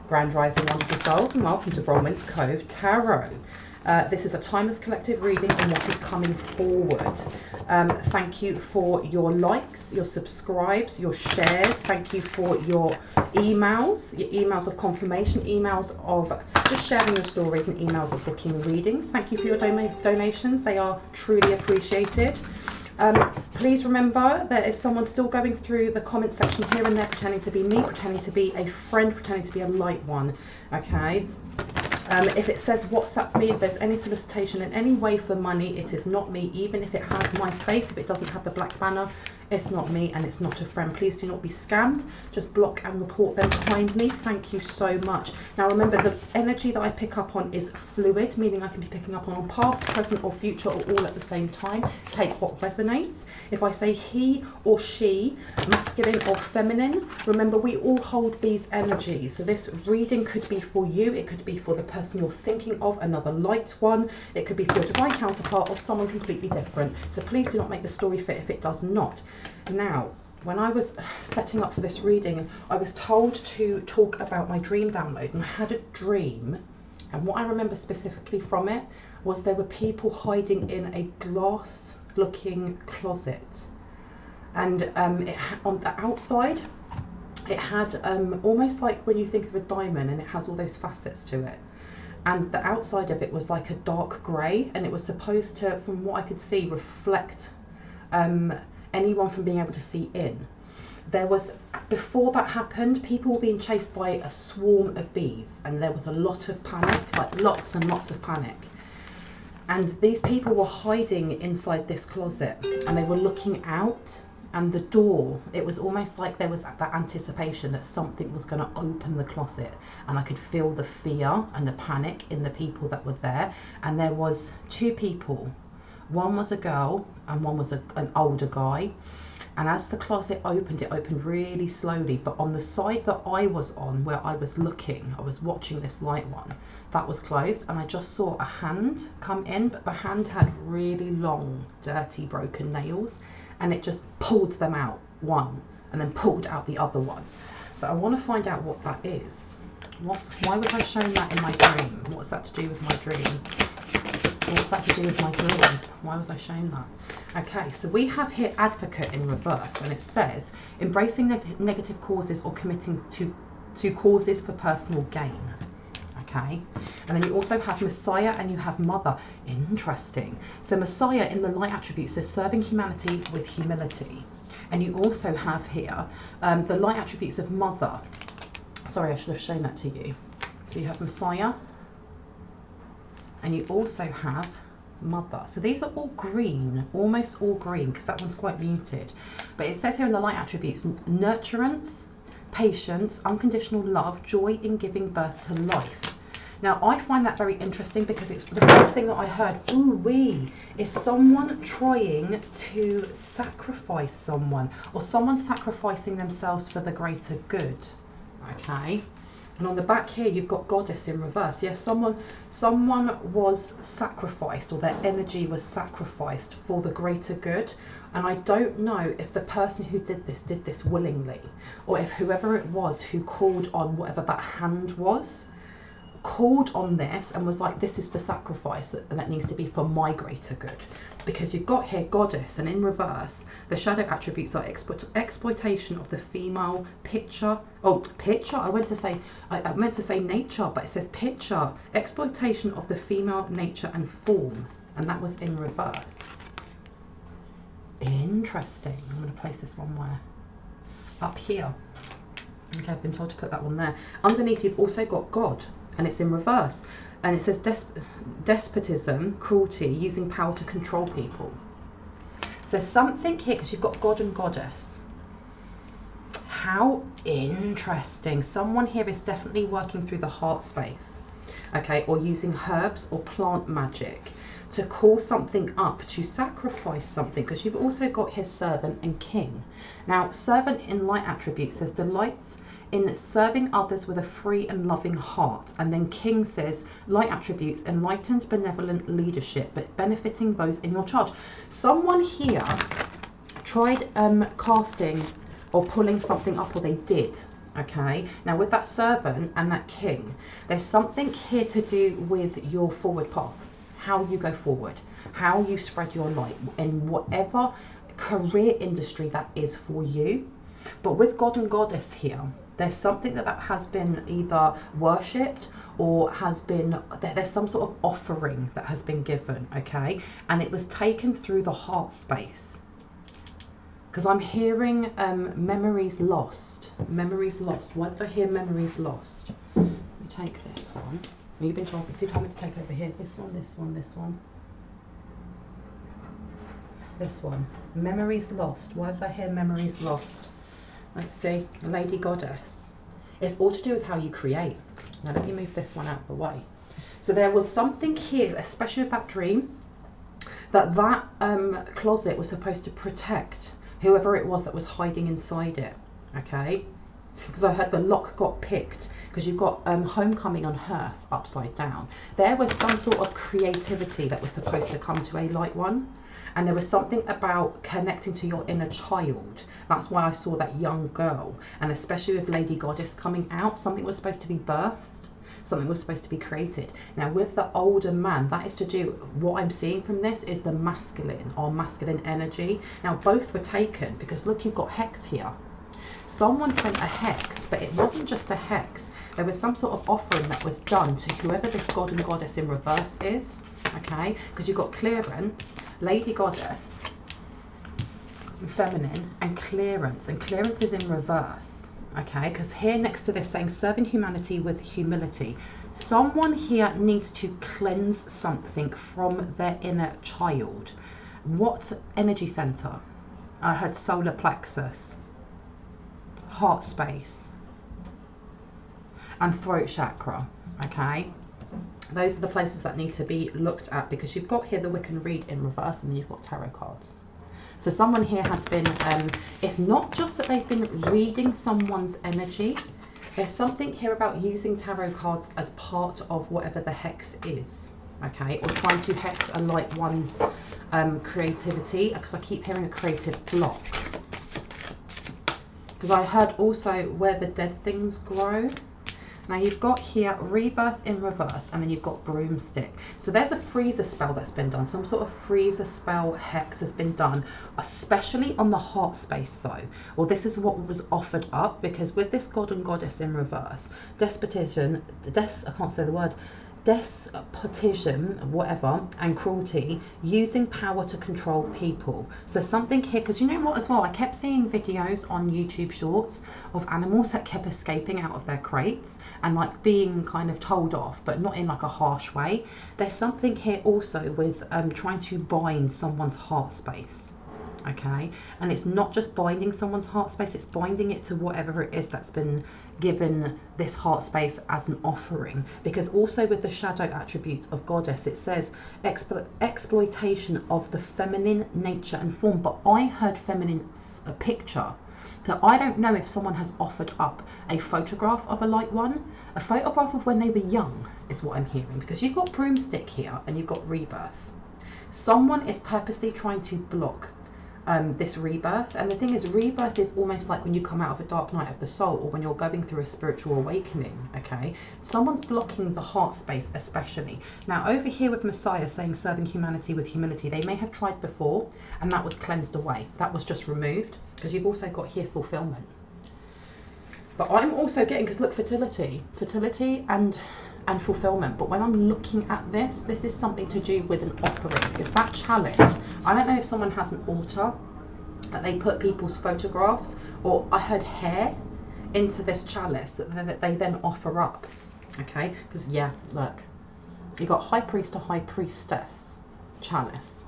Grand Rising Wonderful Souls, and welcome to Bronwen's Cove Tarot. This is a timeless collective reading on what is coming forward. Thank you for your likes, your subscribes, your shares. Thank you for your emails of confirmation, emails of just sharing your stories, and emails of booking readings. Thank you for your donations. They are truly appreciated. Please remember that if someone's still going through the comment section here and there, pretending to be me, pretending to be a friend, pretending to be a light one, okay? If it says WhatsApp me, if there's any solicitation in any way for money, it is not me. Even if it has my face, if it doesn't have the black banner, it's not me and it's not a friend. Please do not be scammed. Just block and report them kindly. Thank you so much. Now remember, the energy that I pick up on is fluid, meaning I can be picking up on past, present or future, or all at the same time. Take what resonates. If I say he or she, masculine or feminine, remember we all hold these energies. So this reading could be for you. It could be for the person you're thinking of, another light one. It could be for a divine counterpart or someone completely different. So please do not make the story fit if it does not. Now, when I was setting up for this reading, I was told to talk about my dream download, and I had a dream, and what I remember specifically from it was there were people hiding in a glass looking closet, and on the outside it had almost like when you think of a diamond and it has all those facets to it, and the outside of it was like a dark grey, and it was supposed to, from what I could see, reflect anyone from being able to see in. There was, before that happened, people were being chased by a swarm of bees, and there was a lot of panic, like lots and lots of panic. And these people were hiding inside this closet, and they were looking out, and the door, it was almost like there was that anticipation that something was going to open the closet, and I could feel the fear and the panic in the people that were there. And there was two people. One was a girl and one was an older guy. And as the closet opened, it opened really slowly. But on the side that I was on, where I was looking, I was watching this light one, that was closed. And I just saw a hand come in, but the hand had really long, dirty, broken nails. And it just pulled them out, one, and then pulled out the other one. So I want to find out what that is. Why was I shown that in my dream? What's that to do with my dream? What's that to do with my dream? Why was I shown that? Okay, so we have here Advocate in reverse, and it says embracing negative causes or committing to causes for personal gain. Okay, and then you also have Messiah and you have Mother. Interesting. So Messiah in the light attribute says serving humanity with humility, and you also have here the light attributes of Mother. Sorry, I should have shown that to you. So you have Messiah, and you also have Mother. So these are all green, almost all green, because that one's quite muted. But it says here in the light attributes, nurturance, patience, unconditional love, joy in giving birth to life. Now I find that very interesting, because the first thing that I heard, ooh-wee, is someone trying to sacrifice someone, or someone sacrificing themselves for the greater good. Okay. And on the back here, you've got Goddess in reverse. Yes, someone was sacrificed, or their energy was sacrificed for the greater good. And I don't know if the person who did this willingly, or if whoever it was who called on whatever that hand was, called on this and was like, this is the sacrifice that needs to be for my greater good. Because you've got here Goddess, and in reverse the shadow attributes are exploitation of the female picture. I meant to say nature, but it says picture, exploitation of the female nature and form, and that was in reverse. Interesting. I'm going to place this one where? Up here. Okay, I've been told to put that one there. Underneath you've also got God, and it's in reverse. And it says despotism, cruelty, using power to control people. So something here, because you've got God and Goddess. How interesting. Someone here is definitely working through the heart space, okay, or using herbs or plant magic to call something up, to sacrifice something, because you've also got here servant and king. Now, servant in light attribute says delights in serving others with a free and loving heart. And then king says light attributes, enlightened, benevolent leadership, but benefiting those in your charge. Someone here tried casting or pulling something up, or they did, Okay, now with that servant and that king, there's something here to do with your forward path, how you go forward, how you spread your light in whatever career industry that is for you. But with God and Goddess here, there's something that has been either worshipped or has been, there's some sort of offering that has been given, okay? And it was taken through the heart space. Because I'm hearing memories lost. Memories lost. Why did I hear memories lost? Let me take this one. You've been told, you told me to take over here. This one, this one, this one. This one. Memories lost. Why did I hear memories lost? Let's see. Lady Goddess. It's all to do with how you create. Now let me move this one out of the way. So there was something here, especially with that dream, that closet was supposed to protect whoever it was that was hiding inside it, okay? Because I heard the lock got picked, because you've got homecoming on hearth upside down. There was some sort of creativity that was supposed to come to a light one, and there was something about connecting to your inner child. That's why I saw that young girl, and especially with Lady Goddess coming out, something was supposed to be birthed, something was supposed to be created. Now with the older man, that is to do, what I'm seeing from this is the masculine or masculine energy. Now both were taken, because look, you've got hex here. Someone sent a hex, but it wasn't just a hex. There was some sort of offering that was done to whoever this God and Goddess in reverse is, okay? Because you've got clearance, Lady Goddess, feminine, and clearance is in reverse. Okay, because here next to this saying serving humanity with humility, someone here needs to cleanse something from their inner child. What energy center? I heard solar plexus, heart space, and throat chakra. Okay, those are the places that need to be looked at, because you've got here the Wiccan read in reverse, and then you've got tarot cards. So someone here has been, it's not just that they've been reading someone's energy. There's something here about using tarot cards as part of whatever the hex is, okay? Or trying to hex a light one's creativity, because I keep hearing a creative block. Because I heard also where the dead things grow. Now you've got here rebirth in reverse, and then you've got broomstick. So there's a freezer spell that's been done. Some sort of freezer spell hex has been done, especially on the heart space though. Well, this is what was offered up, because with this God and Goddess in reverse, despotism, I can't say the word, despotism, whatever, and cruelty, using power to control people. So something here, because you know what as well, I kept seeing videos on YouTube shorts of animals that kept escaping out of their crates and like being kind of told off, but not in like a harsh way. There's something here also with trying to bind someone's heart space. Okay, and it's not just binding someone's heart space, it's binding it to whatever it is that's been given this heart space as an offering. Because also with the shadow attribute of Goddess, it says exploitation of the feminine nature and form, but I heard feminine picture. So I don't know if someone has offered up a photograph of a light one, a photograph of when they were young is what I'm hearing, because you've got broomstick here and you've got rebirth. Someone is purposely trying to block this rebirth. And the thing is, rebirth is almost like when you come out of a dark night of the soul, or when you're going through a spiritual awakening. Okay, someone's blocking the heart space especially. Now over here with Messiah saying serving humanity with humility, they may have tried before and that was cleansed away, that was just removed, because you've also got here fulfillment. But I'm also getting, because look, fertility and fulfillment. But when I'm looking at this, this is something to do with an offering. It's that chalice. I don't know if someone has an altar that they put people's photographs, or I heard hair into this chalice that they then offer up. Okay, because yeah, look, you got high priest to high priestess chalice.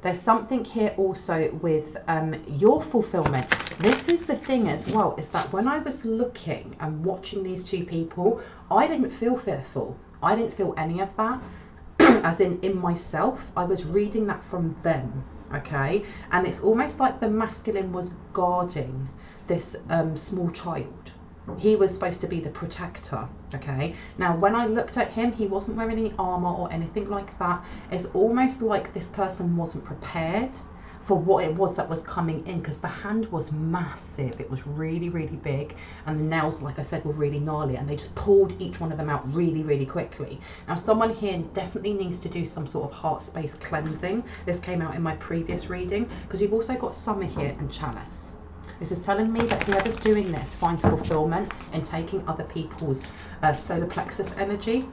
There's something here also with your fulfillment. This is the thing as well, is that when I was looking and watching these two people, I didn't feel fearful. I didn't feel any of that, as in myself. I was reading that from them, okay? And it's almost like the masculine was guarding this small child. He was supposed to be the protector, okay? Now, when I looked at him, he wasn't wearing any armor or anything like that. It's almost like this person wasn't prepared for what it was that was coming in, because the hand was massive. It was really, really big, and the nails, like I said, were really gnarly, and they just pulled each one of them out really, really quickly. Now, someone here definitely needs to do some sort of heart space cleansing. This came out in my previous reading, because you've also got Summer here and Chalice. This is telling me that whoever's doing this finds fulfillment in taking other people's solar plexus energy,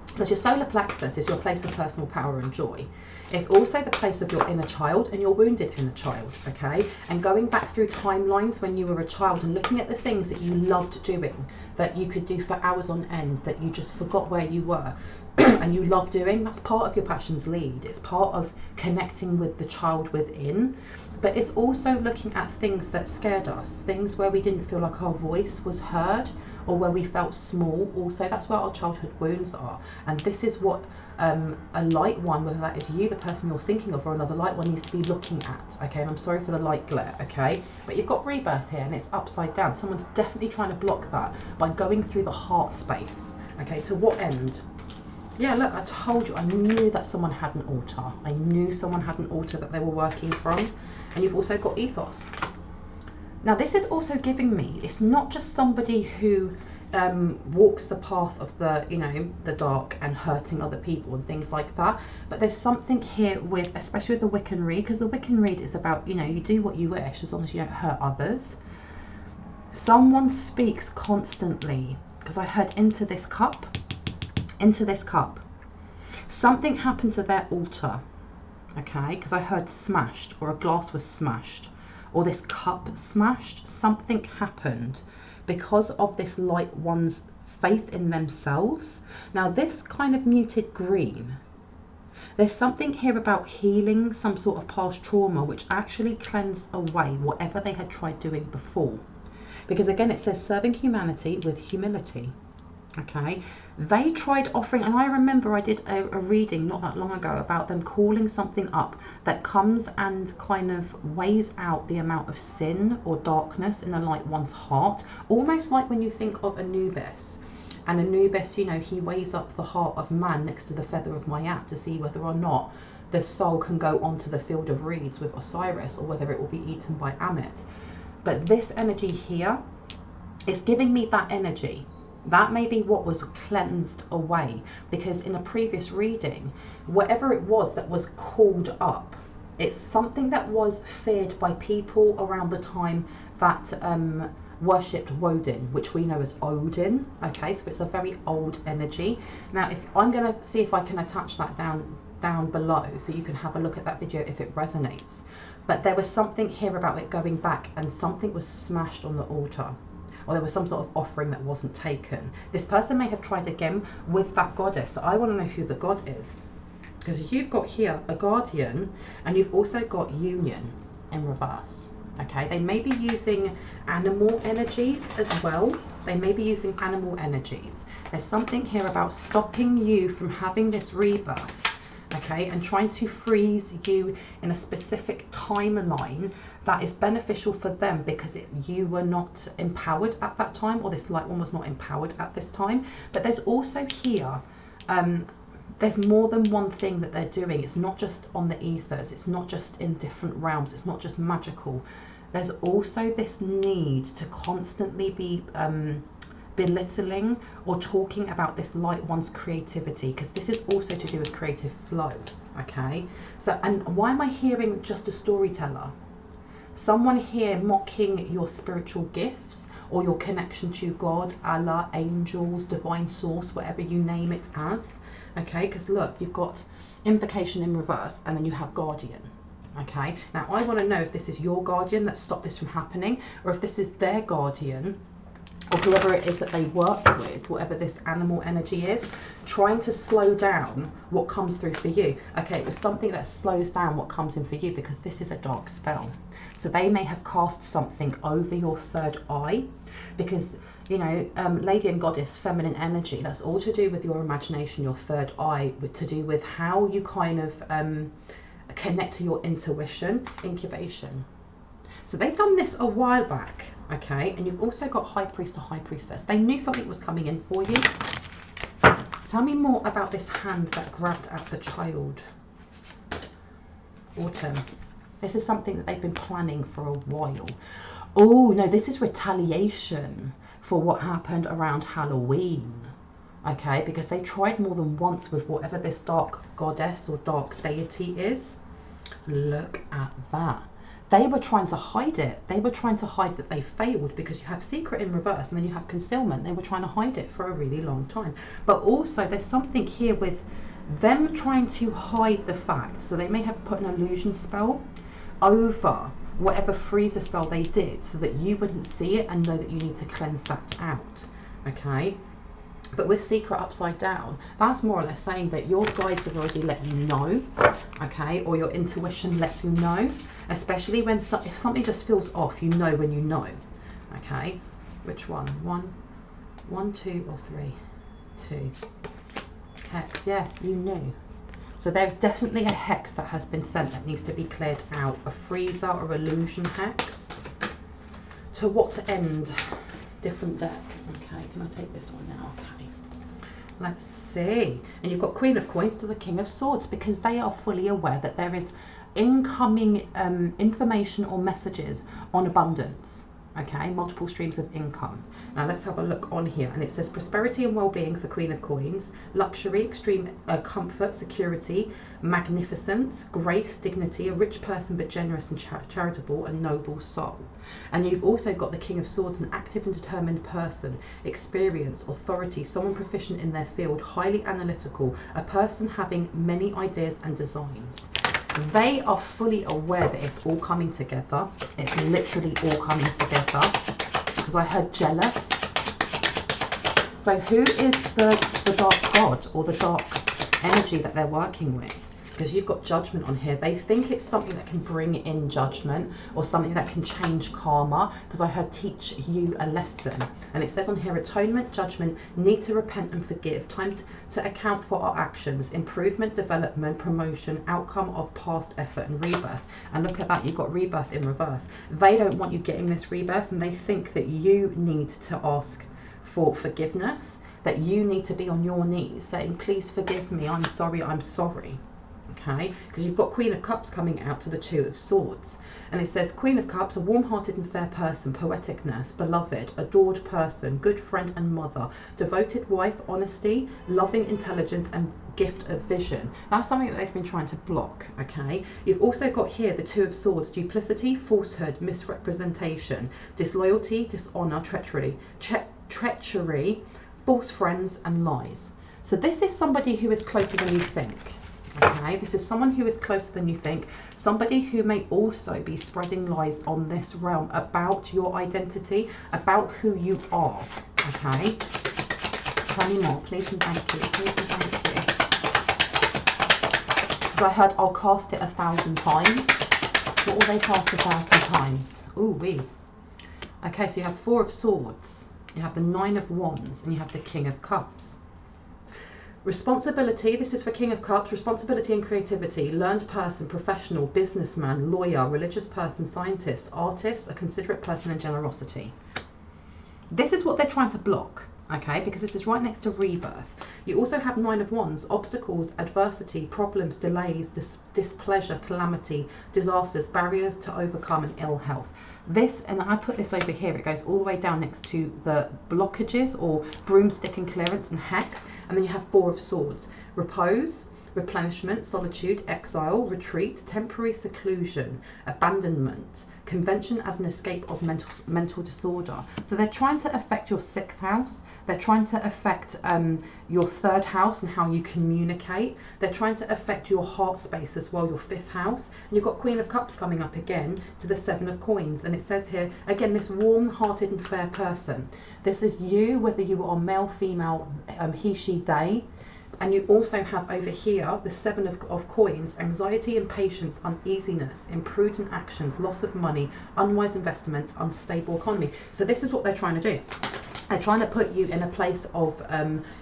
because your solar plexus is your place of personal power and joy. It's also the place of your inner child and your wounded inner child, okay? And going back through timelines when you were a child and looking at the things that you loved doing, that you could do for hours on end, that you just forgot where you were and you love doing, that's part of your passion's lead. It's part of connecting with the child within, but it's also looking at things that scared us, things where we didn't feel like our voice was heard, or where we felt small. Also, that's where our childhood wounds are, and this is what a light one, whether that is you, the person you're thinking of, or another light one, needs to be looking at, okay? And I'm sorry for the light glare, okay? But you've got rebirth here, and it's upside down. Someone's definitely trying to block that by going through the heart space, okay? To what end? Yeah, look, I told you, I knew that someone had an altar. I knew someone had an altar that they were working from. And you've also got ethos. Now, this is also giving me, it's not just somebody who walks the path of the, you know, the dark and hurting other people and things like that, but there's something here with, especially with the Wiccan read, because the Wiccan read is about, you know, you do what you wish as long as you don't hurt others. Someone speaks constantly, because I heard into this cup. Something happened to their altar, okay, because I heard smashed, or a glass was smashed, or this cup smashed. Something happened because of this light one's faith in themselves. Now, this kind of muted green, there's something here about healing some sort of past trauma which actually cleansed away whatever they had tried doing before, because again it says serving humanity with humility. Okay, they tried offering, and I remember I did a reading not that long ago about them calling something up that comes and kind of weighs out the amount of sin or darkness in the light one's heart, almost like when you think of Anubis. And Anubis, you know, he weighs up the heart of man next to the feather of Mayat to see whether or not the soul can go onto the field of reeds with Osiris, or whether it will be eaten by Ammit. But this energy here is giving me that energy. That may be what was cleansed away, because in a previous reading, whatever it was that was called up, it's something that was feared by people around the time that worshipped Woden, which we know as Odin. Okay, so it's a very old energy. Now, if I'm going to see if I can attach that down below so you can have a look at that video if it resonates. But there was something here about it going back, and something was smashed on the altar, or there was some sort of offering that wasn't taken. This person may have tried again with that goddess. So I want to know who the god is, because you've got here a guardian, and you've also got union in reverse. Okay, they may be using animal energies as well. They may be using animal energies. There's something here about stopping you from having this rebirth, okay, and trying to freeze you in a specific timeline that is beneficial for them, because you were not empowered at that time, or this light one was not empowered at this time. But there's also here, there's more than one thing that they're doing. It's not just on the ethers, it's not just in different realms, it's not just magical. There's also this need to constantly be belittling or talking about this light one's creativity, because this is also to do with creative flow. Okay, so, and why am I hearing just a storyteller? Someone here mocking your spiritual gifts, or your connection to God, Allah, angels, divine source, whatever you name it as. Okay, because look, you've got invocation in reverse, and then you have guardian. Okay, now I want to know if this is your guardian that stopped this from happening, or if this is their guardian, or whoever it is that they work with, whatever this animal energy is, trying to slow down what comes through for you. Okay, it was something that slows down what comes in for you, because this is a dark spell. So they may have cast something over your third eye, because, you know, lady and goddess, feminine energy, that's all to do with your imagination, your third eye, to do with how you kind of connect to your intuition, incubation. So they've done this a while back, okay? And you've also got high priest or high priestess. They knew something was coming in for you. Tell me more about this hand that grabbed at the child. Autumn. This is something that they've been planning for a while. Oh, no, this is retaliation for what happened around Halloween. Okay, because they tried more than once with whatever this dark goddess or dark deity is. Look at that. They were trying to hide it. They were trying to hide that they failed, because you have secret in reverse and then you have concealment. They were trying to hide it for a really long time. But also there's something here with them trying to hide the fact. So they may have put an illusion spell over whatever freezer spell they did so that you wouldn't see it and know that you need to cleanse that out. Okay. But with secret upside down, that's more or less saying that your guides have already let you know, okay, or your intuition let you know, especially when if something just feels off, you know when you know, okay. Which one? One, two, or three? Two. Hex, yeah, you knew. So there's definitely a hex that has been sent that needs to be cleared out, a freezer or illusion hex. To what end? Different deck. Okay, can I take this one now? Okay. Let's see. And you've got Queen of Coins to the King of Swords, because they are fully aware that there is incoming information or messages on abundance. Okay, multiple streams of income. Now let's have a look on here, and it says prosperity and well-being for Queen of Coins, luxury, extreme comfort, security, magnificence, grace, dignity, a rich person but generous and charitable, a noble soul. And you've also got the King of Swords, an active and determined person, experience, authority, someone proficient in their field, highly analytical, a person having many ideas and designs. They are fully aware that it's all coming together. It's literally all coming together, because I heard jealous. So who is the dark god or the dark energy that they're working with? Because you've got judgment on here. They think it's something that can bring in judgment or something that can change karma, because I heard teach you a lesson. And it says on here, atonement, judgment, need to repent and forgive, time to account for our actions, improvement, development, promotion, outcome of past effort, and rebirth. And look at that, you've got rebirth in reverse. They don't want you getting this rebirth, and they think that you need to ask for forgiveness, that you need to be on your knees saying, please forgive me, I'm sorry, I'm sorry. Okay, because you've got Queen of Cups coming out to the Two of Swords, and it says Queen of Cups, a warm-hearted and fair person, poetic nurse, beloved, adored person, good friend and mother, devoted wife, honesty, loving intelligence, and gift of vision. That's something that they've been trying to block. Okay, you've also got here the Two of Swords, duplicity, falsehood, misrepresentation, disloyalty, dishonor, treachery, false friends, and lies. So this is somebody who is closer than you think. Okay, this is someone who is closer than you think, somebody who may also be spreading lies on this realm about your identity, about who you are. Okay, tell me more, please and thank you, please and thank you. Because I heard I'll cast it 1,000 times. What will they cast 1,000 times? Ooh wee. Okay, so you have Four of Swords, you have the Nine of Wands, and you have the King of Cups. Responsibility, this is for King of Cups, responsibility and creativity, learned person, professional, businessman, lawyer, religious person, scientist, artist, a considerate person, and generosity. This is what they're trying to block, okay, because this is right next to rebirth. You also have Nine of Wands, obstacles, adversity, problems, delays, displeasure, calamity, disasters, barriers to overcome, and ill health. This, and I put this over here, it goes all the way down next to the blockages or broomstick and clearance and hex, and then you have Four of Swords, repose, replenishment, solitude, exile, retreat, temporary seclusion, abandonment, convention as an escape of mental disorder. So they're trying to affect your 6th house, they're trying to affect your 3rd house and how you communicate, they're trying to affect your heart space as well, your 5th house. And you've got Queen of Cups coming up again to the 7 of Coins, and it says here again, this warm-hearted and fair person. This is you, whether you are male, female, he, she, they. And you also have over here the 7 of Coins, anxiety, impatience, uneasiness, imprudent actions, loss of money, unwise investments, unstable economy. So this is what they're trying to do. They're trying to put you in a place of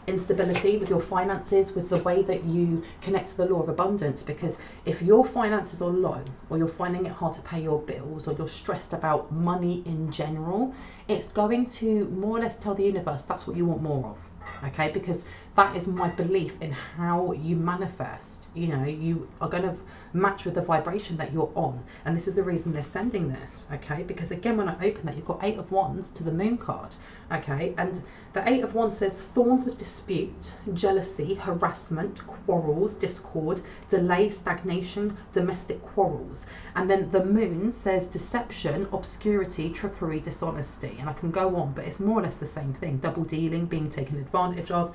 instability with your finances, with the way that you connect to the law of abundance. Because if your finances are low, or you're finding it hard to pay your bills, or you're stressed about money in general, it's going to more or less tell the universe that's what you want more of. okay? Because that is my belief in how you manifest. You know, you are going to match with the vibration that you're on, and this is the reason they're sending this, okay? Because again, when I open that, you've got 8 of Wands to the Moon card, okay? And the 8 of Wands says thorns of dispute, jealousy, harassment, quarrels, discord, delay, stagnation, domestic quarrels. And then the Moon says deception, obscurity, trickery, dishonesty. And I can go on, but it's more or less the same thing. Double dealing, being taken advantage of.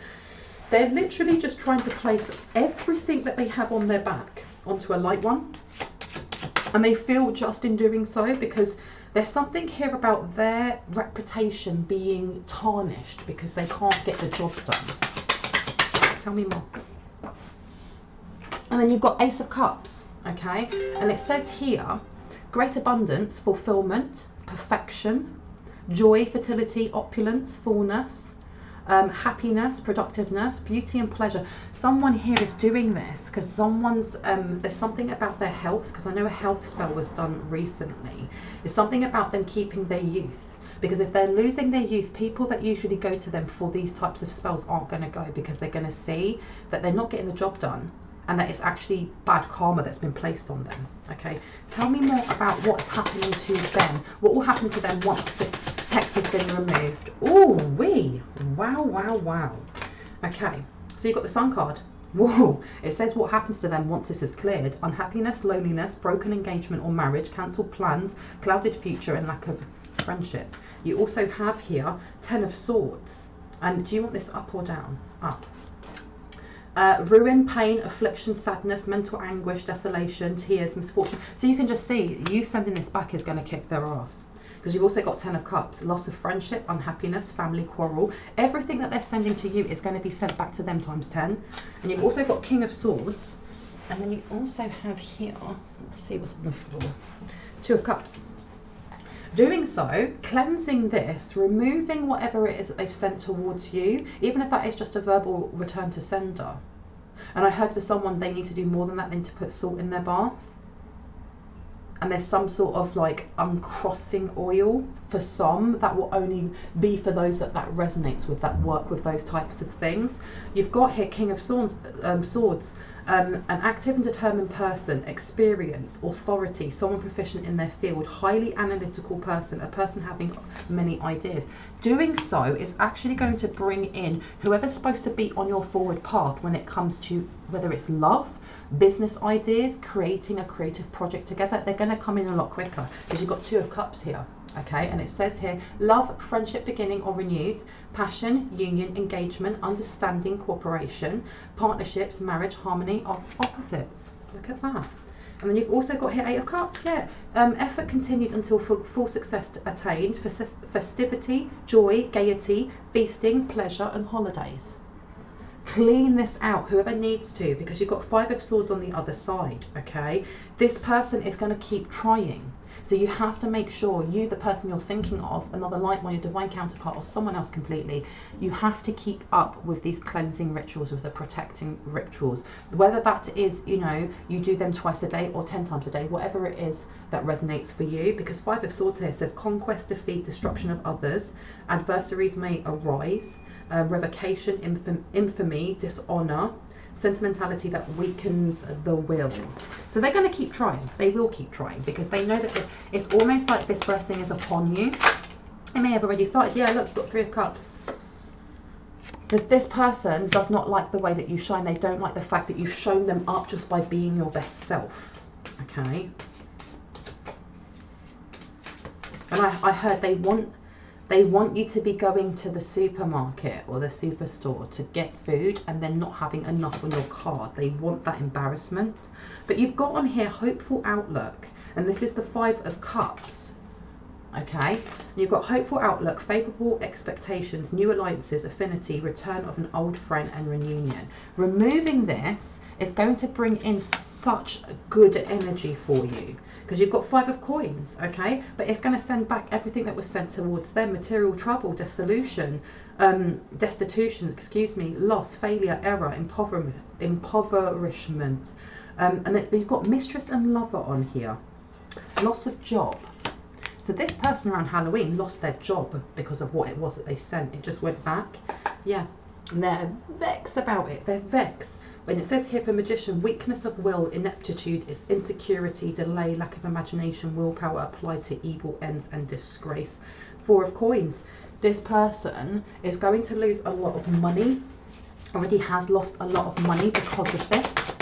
They're literally just trying to place everything that they have on their back onto a light one. And they feel just in doing so, because there's something here about their reputation being tarnished because they can't get the job done. Tell me more. And then you've got Ace of Cups, okay? And it says here, great abundance, fulfillment, perfection, joy, fertility, opulence, fullness, happiness, productiveness, beauty and pleasure. Someone here is doing this because someone's, there's something about their health, because I know a health spell was done recently. It's something about them keeping their youth. Because if they're losing their youth, people that usually go to them for these types of spells aren't going to go, because they're going to see that they're not getting the job done, and that it's actually bad karma that's been placed on them. Okay, tell me more about what's happening to them. What will happen to them once this hex has been removed? Oh, wee! Wow, wow, wow. Okay, so you've got the Sun card. Whoa! It says what happens to them once this is cleared. Unhappiness, loneliness, broken engagement or marriage, cancelled plans, clouded future and lack of friendship. You also have here 10 of Swords. And do you want this up or down? Up. Ruin, pain, affliction, sadness, mental anguish, desolation, tears, misfortune. So you can just see, you sending this back is going to kick their ass. Because you've also got 10 of Cups, loss of friendship, unhappiness, family quarrel. Everything that they're sending to you is going to be sent back to them times 10. And you've also got King of Swords. And then you also have here, let's see what's on the floor, 2 of Cups. Doing so, cleansing this, removing whatever it is that they've sent towards you, even if that is just a verbal return to sender. And I heard for someone they need to do more than that, they need to put salt in their bath. And there's some sort of like uncrossing oil for some that will only be for those that resonates with, that work with those types of things. You've got here King of Swords, an active and determined person, experience, authority, someone proficient in their field, highly analytical person, a person having many ideas. Doing so is actually going to bring in whoever's supposed to be on your forward path when it comes to whether it's love, business ideas, creating a creative project together. They're going to come in a lot quicker because you've got 2 of Cups here. Okay, and it says here, love, friendship beginning or renewed, passion, union, engagement, understanding, cooperation, partnerships, marriage, harmony of opposites. Look at that. And then you've also got here 8 of Cups, yeah. Effort continued until full success attained, festivity, joy, gaiety, feasting, pleasure and holidays. Clean this out, whoever needs to, because you've got 5 of Swords on the other side, okay? This person is going to keep trying. So you have to make sure you, the person you're thinking of, another light one, your divine counterpart or someone else completely, you have to keep up with these cleansing rituals, with the protecting rituals. Whether that is, you know, you do them twice a day or 10 times a day, whatever it is that resonates for you. Because 5 of Swords here says conquest, defeat, destruction of others, adversaries may arise, revocation, infamy, dishonor, sentimentality that weakens the will. So they're going to keep trying. They will keep trying because they know that it's almost like this blessing is upon you. It may have already started. Yeah, look, you've got 3 of Cups. Because this person does not like the way that you shine. They don't like the fact that you've shown them up just by being your best self. Okay. And I heard they want you to be going to the supermarket or the superstore to get food and then not having enough on your card. They want that embarrassment. But you've got on here hopeful outlook, and this is the 5 of Cups. Okay, you've got hopeful outlook, favourable expectations, new alliances, affinity, return of an old friend and reunion. Removing this is going to bring in such good energy for you. Because you've got 5 of Coins, okay? But it's going to send back everything that was sent towards them. Material trouble, dissolution, destitution, excuse me, loss, failure, error, impoverishment. And you've got mistress and lover on here. Loss of job. So this person around Halloween lost their job because of what it was that they sent. It just went back. Yeah. And they're vexed about it. They're vexed. When it says here for magician, weakness of will, ineptitude, is insecurity, delay, lack of imagination, willpower applied to evil ends and disgrace. 4 of coins. This person is going to lose a lot of money. Already has lost a lot of money because of this.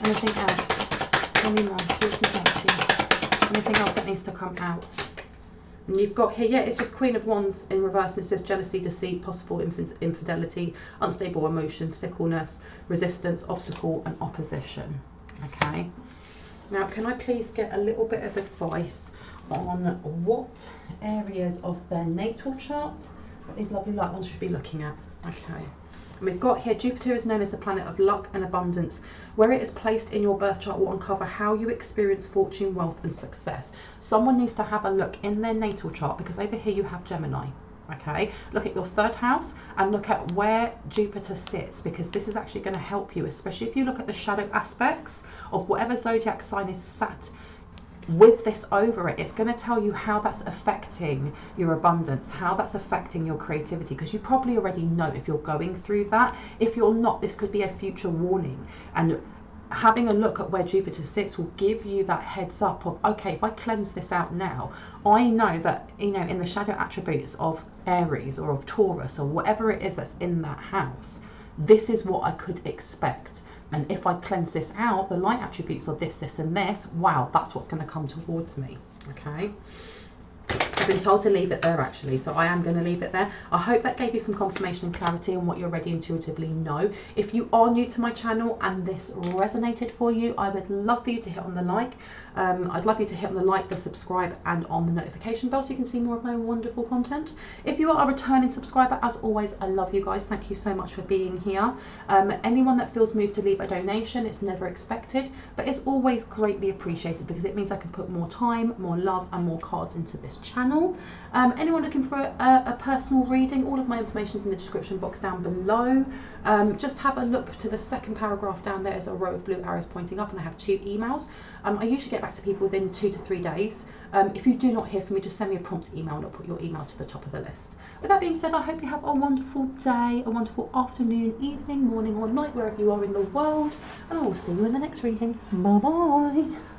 Anything else? Tell me more. Please, anything else that needs to come out? And you've got here, yeah, it's just Queen of Wands in reverse, and it says jealousy, deceit, possible infidelity, unstable emotions, fickleness, resistance, obstacle and opposition. Okay, now can I please get a little bit of advice on what areas of their natal chart that these lovely light ones should be looking at? Okay. And we've got here, Jupiter is known as the planet of luck and abundance. Where it is placed in your birth chart will uncover how you experience fortune, wealth and success. Someone needs to have a look in their natal chart, because over here you have Gemini. Okay, look at your 3rd house and look at where Jupiter sits, because this is actually going to help you, especially if you look at the shadow aspects of whatever zodiac sign is sat with this over it. It's going to tell you how that's affecting your abundance, how that's affecting your creativity, because you probably already know if you're going through that. If you're not, this could be a future warning, and having a look at where Jupiter sits will give you that heads up of, okay, if I cleanse this out now, I know that, you know, in the shadow attributes of Aries or of Taurus or whatever it is that's in that house, this is what I could expect. And if I cleanse this out, the light attributes of this, this and this, wow, that's what's going to come towards me. Okay. I've been told to leave it there actually, so I am going to leave it there. I hope that gave you some confirmation and clarity on what you already intuitively know. If you are new to my channel and this resonated for you, I would love for you to hit on the like. I'd love you to hit on the like, the subscribe and on the notification bell so you can see more of my wonderful content. If you are a returning subscriber, as always, I love you guys. Thank you so much for being here. Anyone that feels moved to leave a donation, it's never expected, but it's always greatly appreciated, because it means I can put more time, more love and more cards into this channel. Anyone looking for a personal reading, all of my information is in the description box down below. Just have a look to the 2nd paragraph down there. Is a row of blue arrows pointing up, and I have 2 emails. I usually get back to people within 2 to 3 days. If you do not hear from me, just send me a prompt email and I'll put your email to the top of the list. With that being said, I hope you have a wonderful day, a wonderful afternoon, evening, morning or night, wherever you are in the world, and I will see you in the next reading. Bye bye.